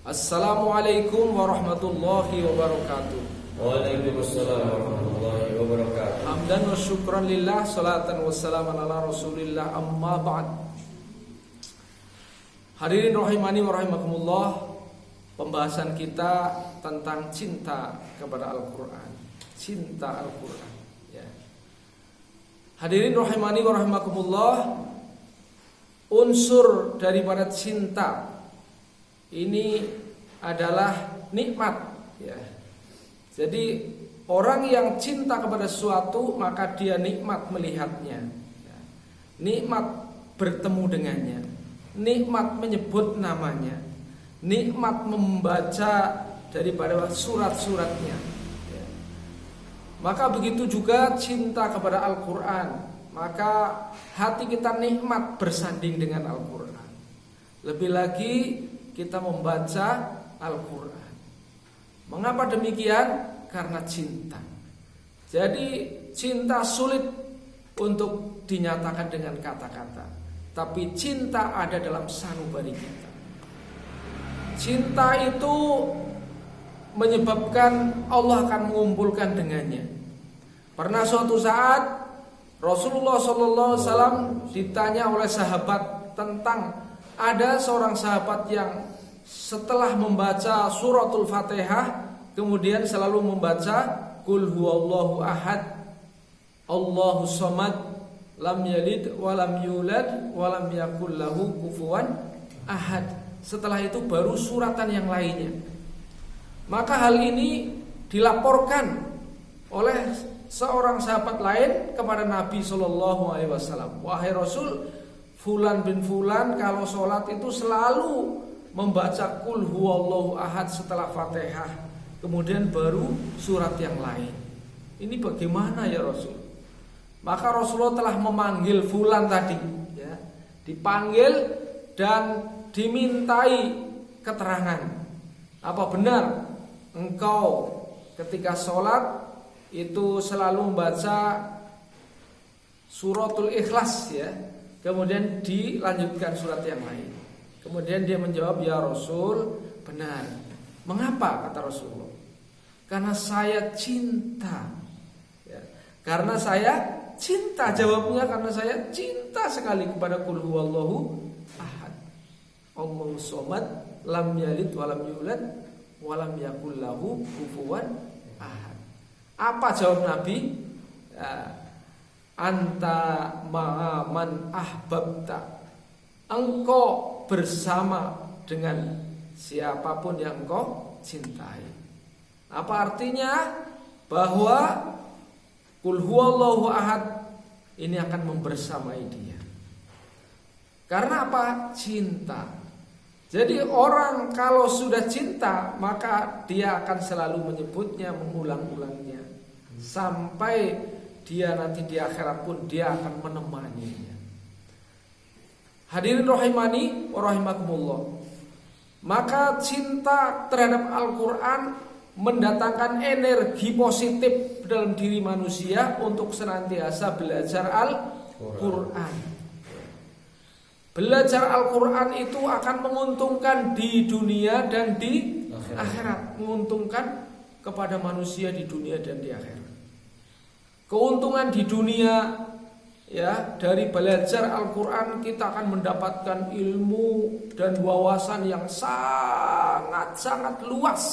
Assalamualaikum warahmatullahi wabarakatuh. Waalaikumsalam warahmatullahi wabarakatuh. Hamdan wa syukran lillah, salatan wa salaman ala rasulillah, amma ba'd. Hadirin rahimani wa rahimakumullah. Pembahasan kita tentang cinta kepada Al-Quran. Cinta Al-Quran ya. Hadirin rahimani wa rahimakumullah. Unsur daripada cinta ini adalah nikmat ya. Jadi orang yang cinta kepada sesuatu maka dia nikmat melihatnya ya. Nikmat bertemu dengannya, nikmat menyebut namanya, nikmat membaca daripada surat-suratnya ya. Maka begitu juga cinta kepada Al-Quran. Maka hati kita nikmat bersanding dengan Al-Quran. Lebih lagi kita membaca Al-Quran. Mengapa demikian? Karena cinta. Jadi cinta sulit untuk dinyatakan dengan kata-kata, tapi cinta ada dalam sanubari kita. Cinta itu menyebabkan Allah akan mengumpulkan dengannya. Pernah suatu saat Rasulullah SAW ditanya oleh sahabat tentang ada seorang sahabat yang setelah membaca suratul Fatihah kemudian selalu membaca Qul huwallahu ahad, Allahus samad, lam yalid walam yulad walam yakul lahu kufuwan ahad. Setelah itu baru suratan yang lainnya. Maka hal ini dilaporkan oleh seorang sahabat lain kepada Nabi SAW. Wahai Rasul, Fulan bin Fulan kalau sholat itu selalu membaca Qul huwallahu ahad setelah Fatihah, kemudian baru surat yang lain. Ini bagaimana ya Rasul? Maka Rasulullah telah memanggil Fulan tadi ya, dipanggil dan dimintai keterangan. Apa benar engkau ketika sholat itu selalu membaca suratul Ikhlas ya, kemudian dilanjutkan surat yang lain. Kemudian dia menjawab, ya Rasul, benar. Mengapa? Kata Rasulullah. Karena saya cinta ya. Karena saya cinta. Jawabnya karena saya cinta sekali kepada Qul huwallahu ahad, Allahus samad, lam yalid walam yulad walam yakul lahu kufuwan ahad. Apa jawab Nabi? Ya, anta ma'aman ahbabta. Engkau bersama dengan siapapun yang engkau cintai. Apa artinya? Bahwa Qul huwallahu ahad ini akan membersamai dia. Karena apa? Cinta. Jadi orang kalau sudah cinta maka dia akan selalu menyebutnya, mengulang-ulangnya, sampai dia nanti di akhirat pun dia akan menemaninya. Hadirin rahimani wa rahimakumullah. Maka cinta terhadap Al-Quran mendatangkan energi positif dalam diri manusia untuk senantiasa belajar Al-Quran. Belajar Al-Quran itu akan menguntungkan di dunia dan di akhirat. Menguntungkan kepada manusia di dunia dan di akhirat. Keuntungan di dunia ya, dari belajar Al-Quran kita akan mendapatkan ilmu dan wawasan yang sangat-sangat luas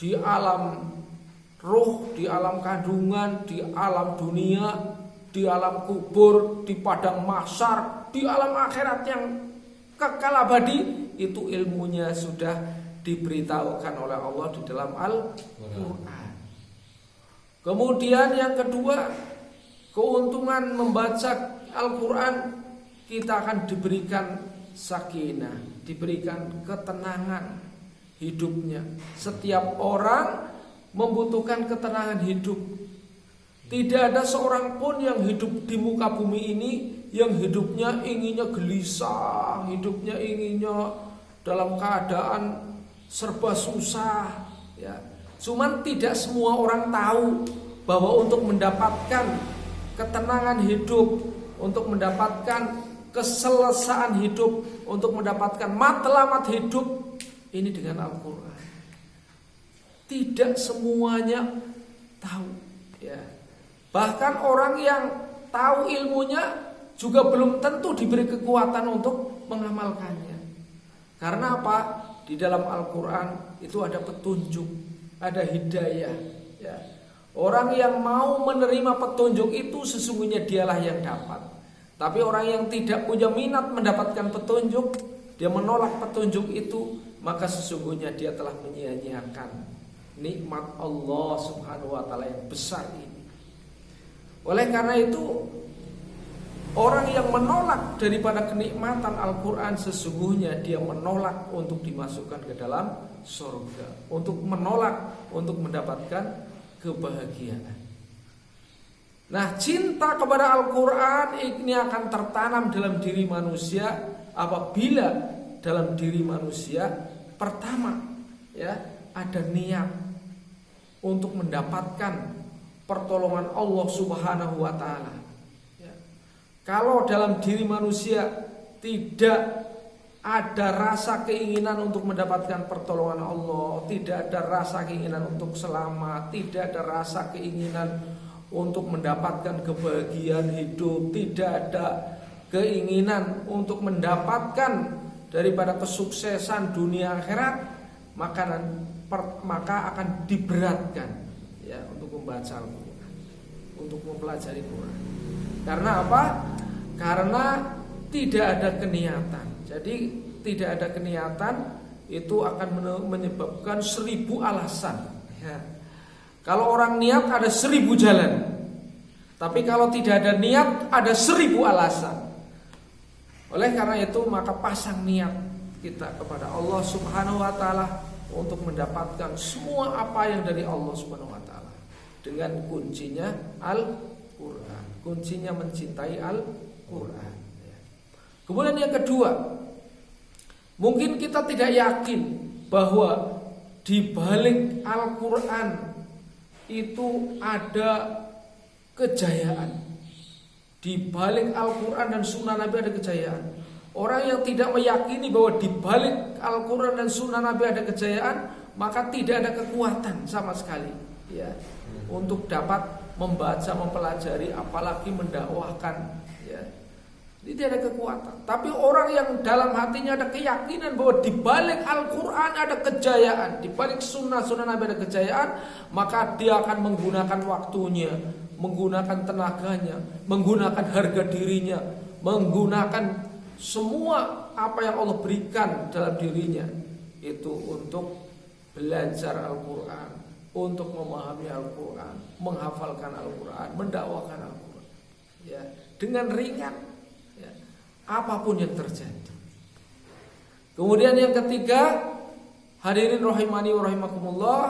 di alam ruh, di alam kandungan, di alam dunia, di alam kubur, di padang mahsyar, di alam akhirat yang kekal abadi. Itu ilmunya sudah diberitahukan oleh Allah di dalam Al-Quran. Kemudian yang kedua, keuntungan membaca Al-Quran, kita akan diberikan sakinah, diberikan ketenangan hidupnya. Setiap orang membutuhkan ketenangan hidup. Tidak ada seorang pun yang hidup di muka bumi ini yang hidupnya inginnya gelisah, hidupnya inginnya dalam keadaan serba susah ya. Cuman tidak semua orang tahu bahwa untuk mendapatkan ketenangan hidup, untuk mendapatkan keselesaan hidup, untuk mendapatkan matlamat hidup, ini dengan Al-Quran. Tidak semuanya tahu, ya. Bahkan orang yang tahu ilmunya juga belum tentu diberi kekuatan untuk mengamalkannya. Karena apa? Di dalam Al-Quran itu ada petunjuk, ada hidayah, ya. Orang yang mau menerima petunjuk itu sesungguhnya dialah yang dapat. Tapi orang yang tidak punya minat mendapatkan petunjuk, dia menolak petunjuk itu, maka sesungguhnya dia telah menyia-nyiakan nikmat Allah Subhanahu wa taala yang besar ini. Oleh karena itu, orang yang menolak daripada kenikmatan Al-Quran sesungguhnya dia menolak untuk dimasukkan ke dalam surga, untuk menolak untuk mendapatkan kebahagiaan. Nah, cinta kepada Al-Quran ini akan tertanam dalam diri manusia apabila dalam diri manusia pertama, ya, ada niat untuk mendapatkan pertolongan Allah Subhanahu wa taala. Ya. Kalau dalam diri manusia tidak ada rasa keinginan untuk mendapatkan pertolongan Allah, tidak ada rasa keinginan untuk selamat, tidak ada rasa keinginan untuk mendapatkan kebahagiaan hidup, tidak ada keinginan untuk mendapatkan daripada kesuksesan dunia akhirat, maka akan diberatkan, ya, untuk membaca Al-Quran, untuk mempelajari Quran. Karena apa? Karena tidak ada keniatan. Jadi tidak ada keniatan itu akan menyebabkan 1000 alasan, ya. Kalau orang niat ada 1000 jalan, tapi kalau tidak ada niat ada 1000 alasan. Oleh karena itu maka pasang niat kita kepada Allah Subhanahu wa taala untuk mendapatkan semua apa yang dari Allah Subhanahu wa taala dengan kuncinya Al-Quran. Kuncinya mencintai Al-Quran. Kemudian yang kedua, mungkin kita tidak yakin bahwa di balik Al-Quran itu ada kejayaan. Di balik Al-Quran dan Sunnah Nabi ada kejayaan. Orang yang tidak meyakini bahwa di balik Al-Quran dan Sunnah Nabi ada kejayaan, maka tidak ada kekuatan sama sekali, ya, untuk dapat membaca, mempelajari, apalagi mendakwahkan, ya. Tidak ada kekuatan. Tapi orang yang dalam hatinya ada keyakinan bahwa di balik Al-Quran ada kejayaan, di balik Sunnah Nabi ada kejayaan, maka dia akan menggunakan waktunya, menggunakan tenaganya, menggunakan harga dirinya, menggunakan semua apa yang Allah berikan dalam dirinya itu untuk belajar Al-Quran, untuk memahami Al-Quran, menghafalkan Al-Quran, mendakwakan Al-Quran, ya, dengan ringan, ya, apapun yang terjadi. Kemudian yang ketiga, hadirin rahimani wa rahimakumullah,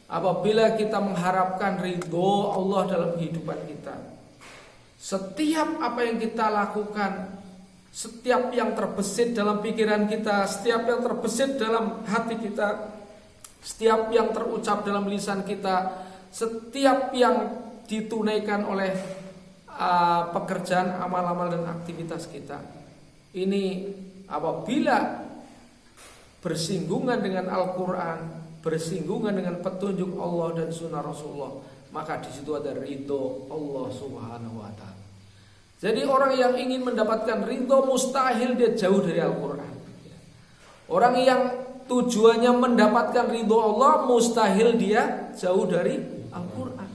apabila kita mengharapkan ridho Allah dalam kehidupan kita, setiap apa yang kita lakukan, setiap yang terbesit dalam pikiran kita, setiap yang terbesit dalam hati kita, setiap yang terucap dalam lisan kita, setiap yang ditunaikan oleh pekerjaan, amal-amal dan aktivitas kita, ini apabila bersinggungan dengan Al-Quran, bersinggungan dengan petunjuk Allah dan Sunnah Rasulullah, maka di situ ada ridho Allah Subhanahu wa taala. Jadi orang yang ingin mendapatkan ridho mustahil dia jauh dari Al-Quran. Orang yang tujuannya mendapatkan ridho Allah mustahil dia jauh dari Al-Quran.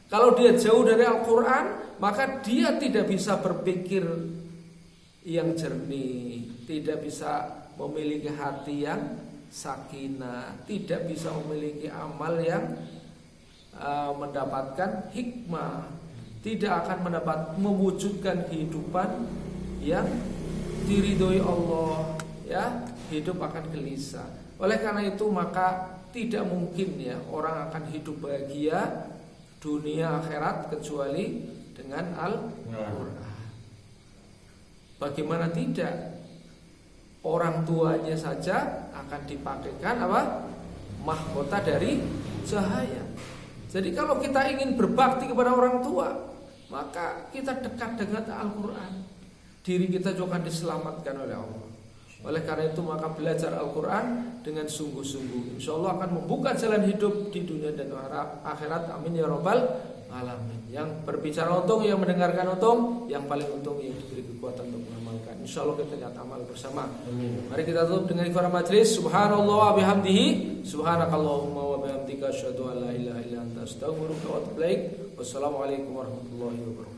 Kalau dia jauh dari Al-Quran, maka dia tidak bisa berpikir yang jernih, tidak bisa memiliki hati yang sakinah, tidak bisa memiliki amal yang mendapatkan hikmah, tidak akan mewujudkan kehidupan yang diridhoi Allah, ya, hidup akan gelisah. Oleh karena itu maka tidak mungkin, ya, orang akan hidup bahagia dunia akhirat kecuali dengan Al-Quran. Bagaimana tidak? Orang tuanya saja akan dipakaikan apa? Mahkota dari cahaya. Jadi kalau kita ingin berbakti kepada orang tua, maka kita dekat dengan Al-Quran. Diri kita juga akan diselamatkan oleh Allah. Oleh karena itu maka belajar Al-Quran dengan sungguh-sungguh, insya Allah akan membuka jalan hidup di dunia dan akhirat. Amin ya rabbal alamin. Yang berbicara untung, yang mendengarkan untung, yang paling untung yang diberi kekuatan untuk mengamalkan. Insya Allah kita lihat amal bersama. Amin. Mari kita tutup dengan ibadah majlis. Subhanallah wa bihamdihi, subhanakallahumma wa bihamdika, asyhadu an la ilaha illa anta, astaghfiruka wa atubu ilaik. Wassalamualaikum warahmatullahi wabarakatuh.